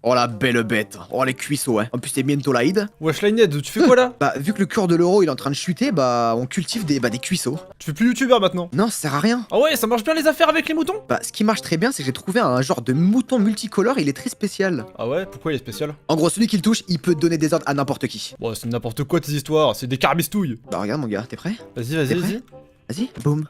Oh la belle bête. Oh les cuisseaux, ouais. En plus, c'est bientôt l'Aïd. Wesh Lined, tu fais quoi là? Bah, vu que le cours de l'euro il est en train de chuter, bah, on cultive des cuisseaux. Tu fais plus youtubeur maintenant? Non, ça sert à rien. Ah ouais, ça marche bien les affaires avec les moutons? Bah, ce qui marche très bien, c'est que j'ai trouvé un genre de mouton multicolore, il est très spécial. Ah ouais, pourquoi il est spécial? En gros, celui qui le touche, il peut donner des ordres à n'importe qui. Bon, c'est n'importe quoi tes histoires, c'est des carbistouilles. Bah, regarde, mon gars, t'es prêt? Vas-y, vas-y, T'es vas-y. Vas-y, boum.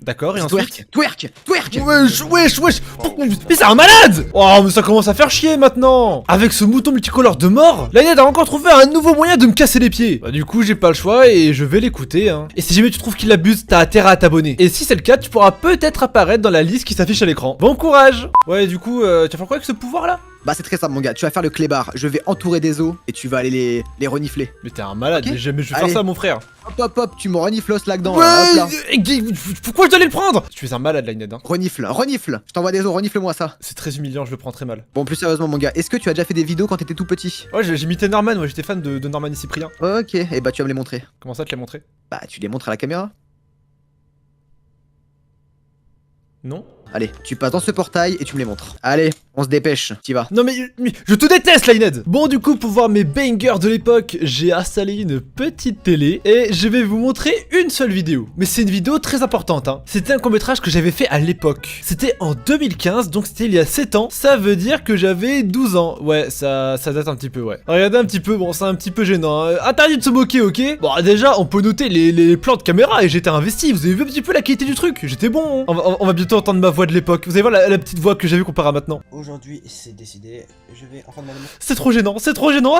D'accord, et ensuite? Twerk. Wesh. Mais c'est un malade! Oh, mais ça commence à faire chier maintenant! Avec ce mouton multicolore de mort, Lined a encore trouvé un nouveau moyen de me casser les pieds. Bah du coup, j'ai pas le choix et je vais l'écouter, hein. Et si jamais tu trouves qu'il abuse, t'as intérêt à t'abonner. Et si c'est le cas, tu pourras peut-être apparaître dans la liste qui s'affiche à l'écran. Bon courage! Ouais, du coup, tu vas faire quoi avec ce pouvoir là? Bah, c'est très simple, mon gars. Tu vas faire le clébard. Je vais entourer des os et tu vas aller les renifler. Mais t'es un malade, Ok. mais jamais je vais faire Allez. ça, mon frère. Hop, tu me reniflos là-dedans. Là, hop là. Pourquoi je dois aller le prendre? Tu es un malade, Lined, hein. Renifle. Je t'envoie des os, renifle-moi ça. C'est très humiliant, je le prends très mal. Bon, plus sérieusement, mon gars, est-ce que tu as déjà fait des vidéos quand t'étais tout petit? Ouais, j'ai imité Norman, moi j'étais fan de Norman et Cyprien. Ok, et bah, tu vas me les montrer. Comment ça, te l'ai montré? Bah, tu les montres à la caméra. Non? Allez, tu passes dans ce portail et tu me les montres. Allez, on se dépêche, t'y vas. Non mais je te déteste, Lined. Bon, du coup, pour voir mes bangers de l'époque, j'ai installé une petite télé et je vais vous montrer une seule vidéo. Mais c'est une vidéo très importante, hein. C'était un court-métrage que j'avais fait à l'époque. C'était en 2015, donc c'était il y a 7 ans. Ça veut dire que j'avais 12 ans. Ouais, ça date un petit peu, ouais. Regardez un petit peu, bon, c'est un petit peu gênant, hein. Interdit de se moquer, ok? Bon, déjà, on peut noter les plans de caméra et j'étais investi. Vous avez vu un petit peu la qualité du truc? J'étais bon, hein. On va bientôt entendre ma voix de l'époque. Vous allez voir la petite voix que j'avais comparée à maintenant. Aujourd'hui, c'est décidé, je vais enfin demander... C'est trop gênant,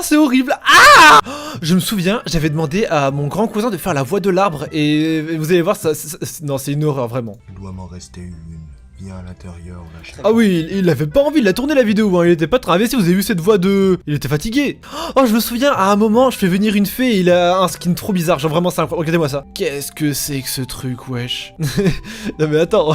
c'est horrible. Ah! Je me souviens, j'avais demandé à mon grand cousin de faire la voix de l'arbre et vous allez voir, non, c'est une horreur vraiment. Il doit m'en rester une. Viens à l'intérieur, la chaîne. Ah oui, il avait pas envie, il a tourné la vidéo, hein. Il était pas très investi, vous avez vu cette voix de... Il était fatigué. Oh, je me souviens, à un moment, je fais venir une fée et il a un skin trop bizarre, genre vraiment c'est incroyable, regardez-moi ça. Qu'est-ce que c'est que ce truc, wesh? Non mais attends,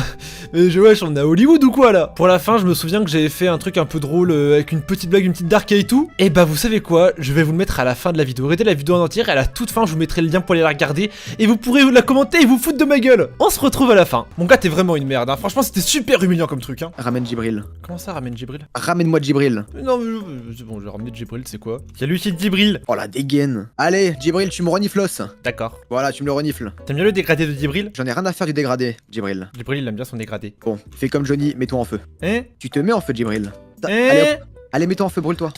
mais wesh, on est à Hollywood ou quoi là? Pour la fin, je me souviens que j'avais fait un truc un peu drôle avec une petite blague, une petite dark et tout. Et bah vous savez quoi, je vais vous le mettre à la fin de la vidéo. Regardez la vidéo en entière et à la toute fin, je vous mettrai le lien pour aller la regarder et vous pourrez la commenter et vous foutre de ma gueule. On se retrouve à la fin. Mon gars, t'es vraiment une merde, hein. Franchement, c'était super humiliant comme truc, hein. Ramène Djibril. Comment ça, ramène Djibril? Ramène-moi Djibril. Non, mais c'est bon, je vais ramener Djibril, c'est quoi? Y'a lui qui est Djibril. Oh la dégaine. Allez, Djibril, tu me reniflos. D'accord. Voilà, tu me le renifles. T'aimes bien le dégradé de Djibril? J'en ai rien à faire du dégradé, Djibril. Djibril, il aime bien son dégradé. Bon, fais comme Johnny, mets-toi en feu. Hein? Tu te mets en feu, Djibril. Hein? Allez, hop. Allez, mets-toi en feu, brûle-toi.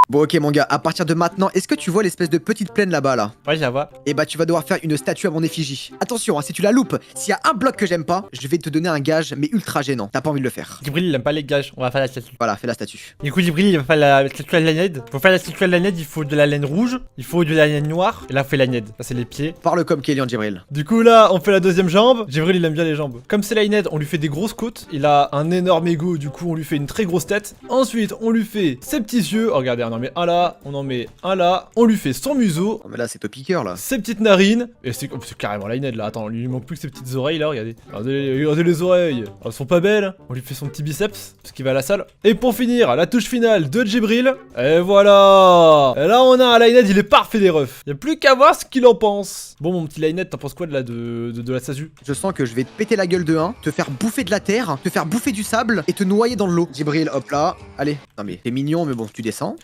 Bon, ok, mon gars, à partir de maintenant, est-ce que tu vois l'espèce de petite plaine là-bas, là? Ouais, je la vois. Eh bah, tu vas devoir faire une statue à mon effigie. Attention, hein, si tu la loupes, s'il y a un bloc que j'aime pas, je vais te donner un gage, mais ultra gênant. T'as pas envie de le faire. Djibril, il aime pas les gages, on va faire la statue. Voilà, fais la statue. Du coup, Djibril, il va faire la statue à la Lined. Pour faire la statue à la Lined, il faut de la laine rouge, il faut de la laine noire, et là, on fait la Lined. Ça, c'est les pieds. Parle comme Kélian, Djibril. Du coup, là, on fait la deuxième jambe. Djibril, il aime bien les jambes. Comme c'est la Lined, on lui fait des grosses côtes. Il a un énorme ego, du coup, on lui fait une très grosse tête. Ensuite, on lui fait ses petits yeux. Oh, regardez, on en met un là, on en met un là. On lui fait son museau. Non, mais là, c'est topiqueur, là. Ses petites narines. Et c'est carrément la Lined là. Attends, il lui manque plus que ses petites oreilles là. Regardez. Regardez les oreilles. Elles sont pas belles. On lui fait son petit biceps. Parce qu'il va à la salle. Et pour finir, la touche finale de Djibril. Et voilà. Et là, on a un Lined. Il est parfait, les refs. Y a plus qu'à voir ce qu'il en pense. Bon, mon petit Lined, t'en penses quoi de la statue? Je sens que je vais te péter la gueule de 1, te faire bouffer de la terre, te faire bouffer du sable et te noyer dans l'eau. Djibril, hop là. Allez. Non, mais t'es mignon, mais bon, tu descends.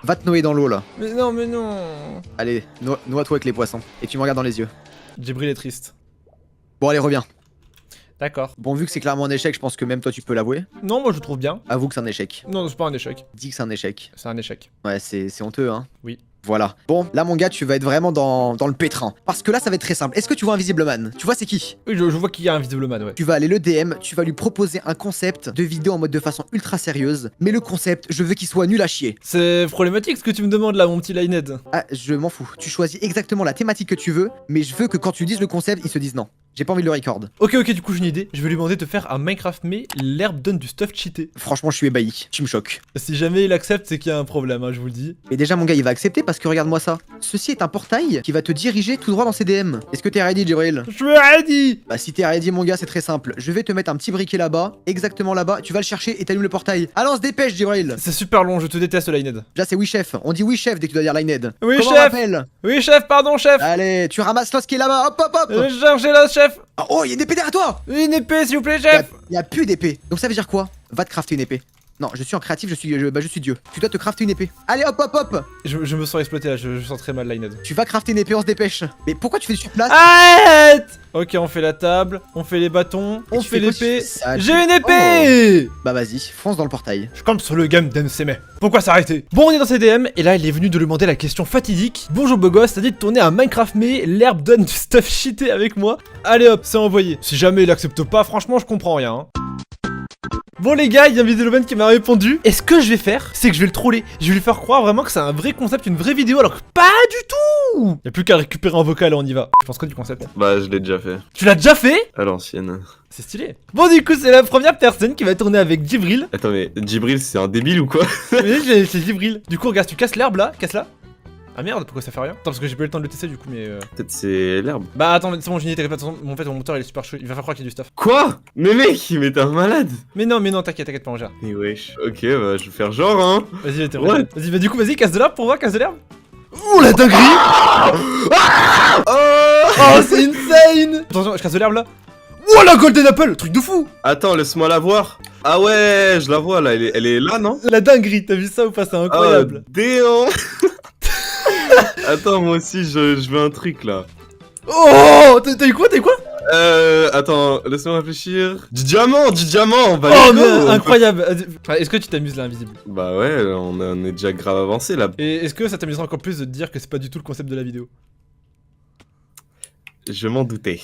Va te noyer dans l'eau, là. Mais non, mais non. Allez, noie-toi avec les poissons. Et tu me regardes dans les yeux. Djibril est triste. Bon, allez, reviens. D'accord. Bon, vu que c'est clairement un échec, je pense que même toi, tu peux l'avouer. Non, moi je trouve bien. Avoue que c'est un échec. Non, c'est pas un échec. Dis que c'est un échec. C'est un échec. Ouais, c'est honteux, hein. Oui. Voilà. Bon, là, mon gars, tu vas être vraiment dans le pétrin. Parce que là, ça va être très simple. Est-ce que tu vois Invisible Man? Tu vois, c'est qui? Oui, je vois qu'il y a un Invisible Man, ouais. Tu vas aller le DM, tu vas lui proposer un concept de vidéo en mode de façon ultra sérieuse. Mais le concept, je veux qu'il soit nul à chier. C'est problématique ce que tu me demandes là, mon petit Lined. Ah, je m'en fous. Tu choisis exactement la thématique que tu veux, mais je veux que quand tu dises le concept, ils se disent non. J'ai pas envie de le record. Ok, du coup j'ai une idée. Je vais lui demander de faire un Minecraft mais l'herbe donne du stuff cheaté. Franchement, je suis ébahi. Tu me choques. Si jamais il accepte, c'est qu'il y a un problème, hein, je vous le dis. Et déjà, mon gars, il va accepter parce que regarde-moi ça. Ceci est un portail qui va te diriger tout droit dans ses DM. Est-ce que t'es ready, Djibril? Je suis ready. Bah, si t'es ready, mon gars, c'est très simple. Je vais te mettre un petit briquet là-bas, exactement là-bas. Tu vas le chercher et t'allumes le portail. Allons, on se dépêche, Djibril. C'est super long, je te déteste, Lined. Déjà, c'est oui, chef. On dit oui, chef dès que tu dois dire Lined. Oui, Comment on chef. rappelle? Oui, chef, pardon, chef. Allez, tu ramasses l'os qui est là-bas. Hop, hop, hop. Cherchez là, chef. Oh, il y a une épée derrière toi. Une épée, s'il vous plaît, chef. Y a plus d'épée. Donc ça veut dire quoi? Va te crafter une épée. Non, je suis en créatif, je suis Dieu. Tu dois te crafter une épée. Allez, hop, hop, hop. Je me sens exploité là, je sens très mal Lined. Tu vas crafter une épée, on se dépêche. Mais pourquoi tu fais sur place? Arrête! Ok, on fait la table, on fait les bâtons, on tu fait fais quoi, l'épée. tu fais ça, J'ai une épée! Bah vas-y, fonce dans le portail. Je compte sur le game d'MCM. Pourquoi s'arrêter? Bon, on est dans ses DM et là, il est venu de lui demander la question fatidique. Bonjour beau gosse, t'as dit de tourner un Minecraft mais l'herbe donne du stuff cheaté avec moi. Allez hop, c'est envoyé. Si jamais il accepte pas, franchement, je comprends rien. Hein. Bon les gars, il y a un Vidéloman qui m'a répondu. Et ce que je vais faire, c'est que je vais le troller. Je vais lui faire croire vraiment que c'est un vrai concept, une vraie vidéo, alors que pas du tout. Y'a plus qu'à récupérer un vocal et on y va. Je pense quoi du concept? Bah, je l'ai déjà fait. Tu l'as déjà fait? À l'ancienne. C'est stylé. Bon du coup, c'est la première personne qui va tourner avec Djibril. Attends, mais Djibril, c'est un débile ou quoi? Oui, c'est Djibril. Du coup, regarde, tu casses l'herbe là, casse-la. Ah merde, pourquoi ça fait rien? Attends, parce que j'ai pas eu le temps de le tester du coup, mais Peut-être c'est l'herbe. Bah attends, c'est bon, j'ai une idée, t'inquiète pas, en fait mon moteur il est super chaud, il va faire croire qu'il y a du stuff. Quoi? Mais mec, mais t'es un malade. Mais non, t'inquiète pas, on gère. Mais wesh. Ok, bah, je vais faire genre, hein. Vas-y, t'es Ouais. vrai. Vas-y, bah du coup, vas-y, casse de l'herbe pour voir, casse de l'herbe. Ouh, la dinguerie! Oh, c'est insane! Attention, je casse de l'herbe là. Oh, la Golden Apple! Truc de fou! Attends, laisse-moi la voir. Ah ouais, je la vois là, elle est là, non? La dinguerie, t'as vu ça ou pas? C'est incroyable. Oh, déant. Attends, moi aussi, je veux un truc là. Oh! T'as eu quoi? Attends, laisse-moi réfléchir. Du diamant, bah Oh, let's mais go. incroyable! Est-ce que tu t'amuses là, invisible? Bah ouais, on est déjà grave avancé là. Et est-ce que ça t'amuserait encore plus de te dire que c'est pas du tout le concept de la vidéo? Je m'en doutais.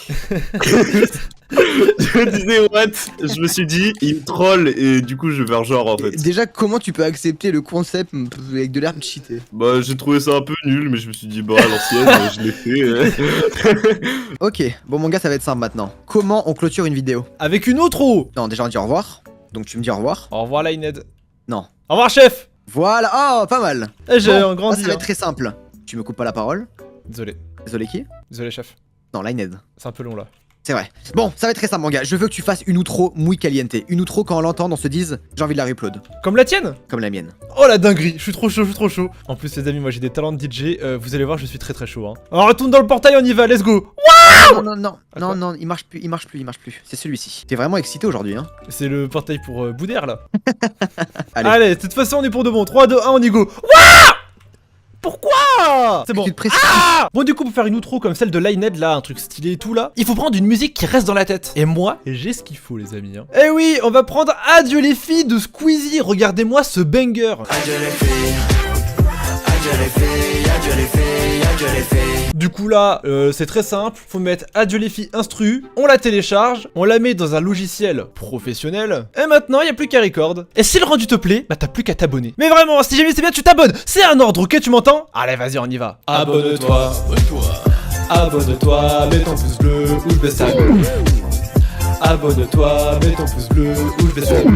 Je me disais what? Je me suis dit, il me troll et du coup je vais faire genre en fait. Déjà, comment tu peux accepter le concept avec de l'herbe cheatée? Bah j'ai trouvé ça un peu nul mais je me suis dit bah à l'ancienne je l'ai fait. Ok, bon mon gars, ça va être simple maintenant. Comment on clôture une vidéo? Avec une autre eau! Non, déjà on dit au revoir. Donc tu me dis au revoir. Au revoir, Lined. Non. Au revoir, chef! Voilà, oh, pas mal. Eh, j'ai Bon, grandi. ça va hein. être très simple. Tu me coupes pas la parole. Désolé. Désolé qui? Désolé, chef. Non, Lined. C'est un peu long là. C'est vrai. Bon, ça va être très simple mon gars. Je veux que tu fasses une outro muy caliente. Une outro quand on l'entend, on se dise j'ai envie de la reupload. Comme la tienne? Comme la mienne. Oh la dinguerie, je suis trop chaud, En plus les amis, moi j'ai des talents de DJ, vous allez voir, je suis très chaud. Hein. Alors retourne dans le portail, on y va, let's go. Non, il marche plus. C'est celui-ci. T'es vraiment excité aujourd'hui, hein? C'est le portail pour Boudère là. Allez. Allez, de toute façon on est pour de bon. 3, 2, 1, on y go. Wouah! Pourquoi? C'est bon. Tu te précises. Bon du coup pour faire une outro comme celle de Lined là, un truc stylé et tout là, il faut prendre une musique qui reste dans la tête. Et moi, j'ai ce qu'il faut les amis. Hein. Eh oui, on va prendre Adieu les filles de Squeezie. Regardez-moi ce banger. Adieu les filles, adieu les filles, adieu les filles, adieu les filles. Du coup là, c'est très simple, faut mettre Adieu les filles instru, on la télécharge, on la met dans un logiciel professionnel, et maintenant y a plus qu'à record. Et si le rendu te plaît, bah t'as plus qu'à t'abonner. Mais vraiment, si jamais c'est bien, tu t'abonnes, c'est un ordre, ok, tu m'entends? Allez vas-y, on y va. Abonne-toi, abonne-toi, mets ton pouce bleu ou je baisse ta gueule. Abonne-toi, mets ton pouce bleu ou je baisse ta gueule.